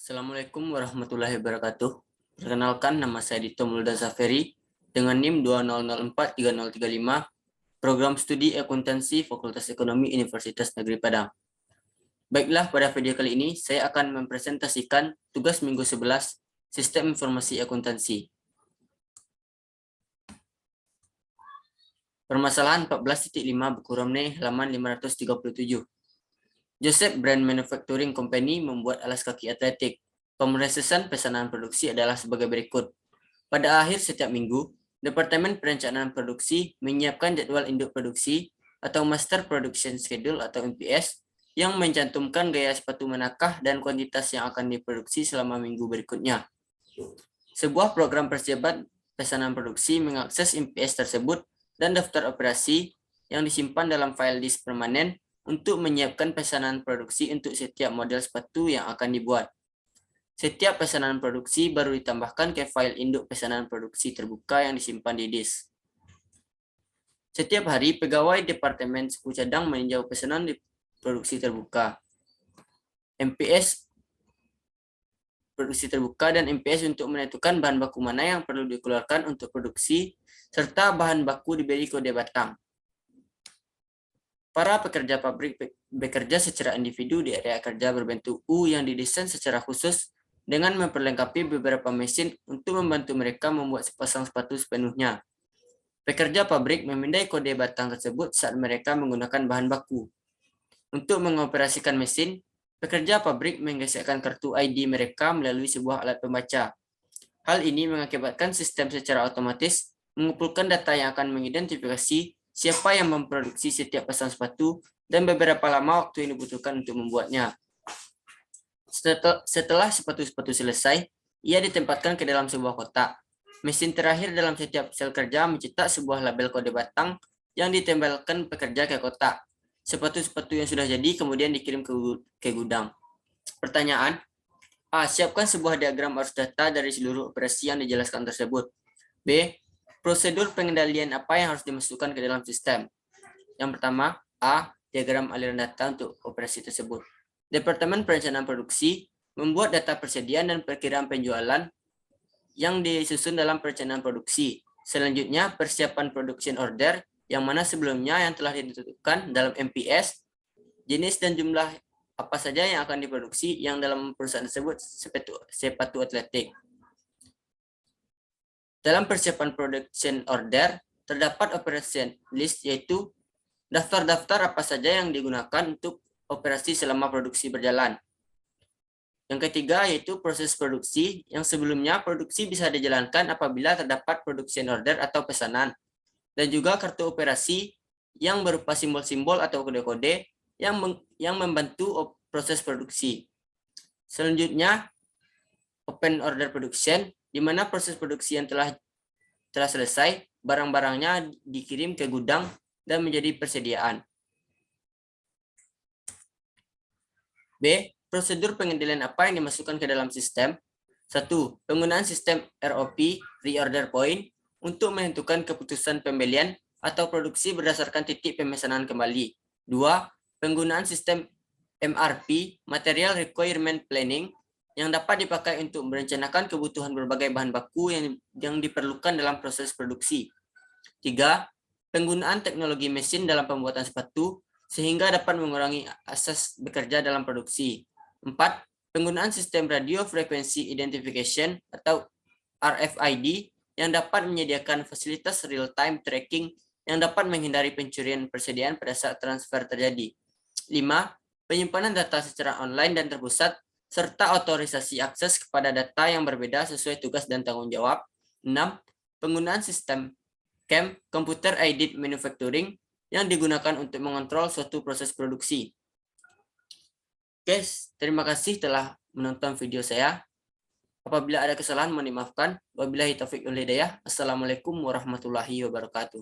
Assalamualaikum warahmatullahi wabarakatuh. Perkenalkan, nama saya Dito Mulda Zaferi dengan NIM 20043035, Program Studi Akuntansi Fakultas Ekonomi Universitas Negeri Padang. Baiklah, pada video kali ini saya akan mempresentasikan tugas minggu 11 Sistem Informasi Akuntansi. Permasalahan 14.5 buku Romne halaman 537. Joseph Brand Manufacturing Company membuat alas kaki atletik. Pemrosesan pesanan produksi adalah sebagai berikut. Pada akhir setiap minggu, Departemen Perencanaan Produksi menyiapkan jadwal induk produksi atau Master Production Schedule atau MPS yang mencantumkan gaya sepatu manakah dan kuantitas yang akan diproduksi selama minggu berikutnya. Sebuah program persiapan pesanan produksi mengakses MPS tersebut dan daftar operasi yang disimpan dalam file disk permanen untuk menyiapkan pesanan produksi untuk setiap model sepatu yang akan dibuat. Setiap pesanan produksi baru ditambahkan ke file induk pesanan produksi terbuka yang disimpan di disk. Setiap hari, pegawai Departemen Suku Cadang meninjau pesanan di produksi terbuka, MPS produksi terbuka dan MPS untuk menentukan bahan baku mana yang perlu dikeluarkan untuk produksi, serta bahan baku diberi kode batang. Para pekerja pabrik bekerja secara individu di area kerja berbentuk U yang didesain secara khusus dengan memperlengkapi beberapa mesin untuk membantu mereka membuat sepasang sepatu sepenuhnya. Pekerja pabrik memindai kode batang tersebut saat mereka menggunakan bahan baku. Untuk mengoperasikan mesin, pekerja pabrik menggesekkan kartu ID mereka melalui sebuah alat pembaca. Hal ini mengakibatkan sistem secara otomatis mengumpulkan data yang akan mengidentifikasi siapa yang memproduksi setiap pasang sepatu dan beberapa lama waktu yang dibutuhkan untuk membuatnya. Setelah sepatu-sepatu selesai, ia ditempatkan ke dalam sebuah kotak. Mesin terakhir dalam setiap sel kerja mencetak sebuah label kode batang yang ditempelkan pekerja ke kotak. Sepatu-sepatu yang sudah jadi kemudian dikirim ke gudang. Pertanyaan: A. Siapkan sebuah diagram arus data dari seluruh operasi yang dijelaskan tersebut. B. Prosedur pengendalian apa yang harus dimasukkan ke dalam sistem? Yang pertama, A. Diagram aliran data untuk operasi tersebut. Departemen Perencanaan Produksi membuat data persediaan dan perkiraan penjualan yang disusun dalam perencanaan produksi. Selanjutnya, persiapan production order yang mana sebelumnya yang telah ditentukan dalam MPS, jenis dan jumlah apa saja yang akan diproduksi yang dalam perusahaan tersebut sepatu atletik. Dalam persiapan production order, terdapat operation list, yaitu daftar-daftar apa saja yang digunakan untuk operasi selama produksi berjalan. Yang ketiga yaitu proses produksi, yang sebelumnya produksi bisa dijalankan apabila terdapat production order atau pesanan. Dan juga kartu operasi yang berupa simbol-simbol atau kode-kode yang membantu proses produksi. Selanjutnya, open order production, di mana proses produksi yang telah selesai, barang-barangnya dikirim ke gudang dan menjadi persediaan. B. Prosedur pengendalian apa yang dimasukkan ke dalam sistem? 1. Penggunaan sistem ROP, Reorder Point, untuk menentukan keputusan pembelian atau produksi berdasarkan titik pemesanan kembali. 2. Penggunaan sistem MRP, Material Requirement Planning, yang dapat dipakai untuk merencanakan kebutuhan berbagai bahan baku yang diperlukan dalam proses produksi. 3. Penggunaan teknologi mesin dalam pembuatan sepatu sehingga dapat mengurangi asas bekerja dalam produksi. 4. Penggunaan sistem Radio Frequency Identification atau RFID yang dapat menyediakan fasilitas real-time tracking yang dapat menghindari pencurian persediaan pada saat transfer terjadi. 5. Penyimpanan data secara online dan terpusat serta otorisasi akses kepada data yang berbeda sesuai tugas dan tanggung jawab. 6. Penggunaan sistem CAM, Computer Aided Manufacturing, yang digunakan untuk mengontrol suatu proses produksi. Oke, terima kasih telah menonton video saya. Apabila ada kesalahan mohon dimaafkan. Wabillahi taufiq wal hidayah. Assalamualaikum warahmatullahi wabarakatuh.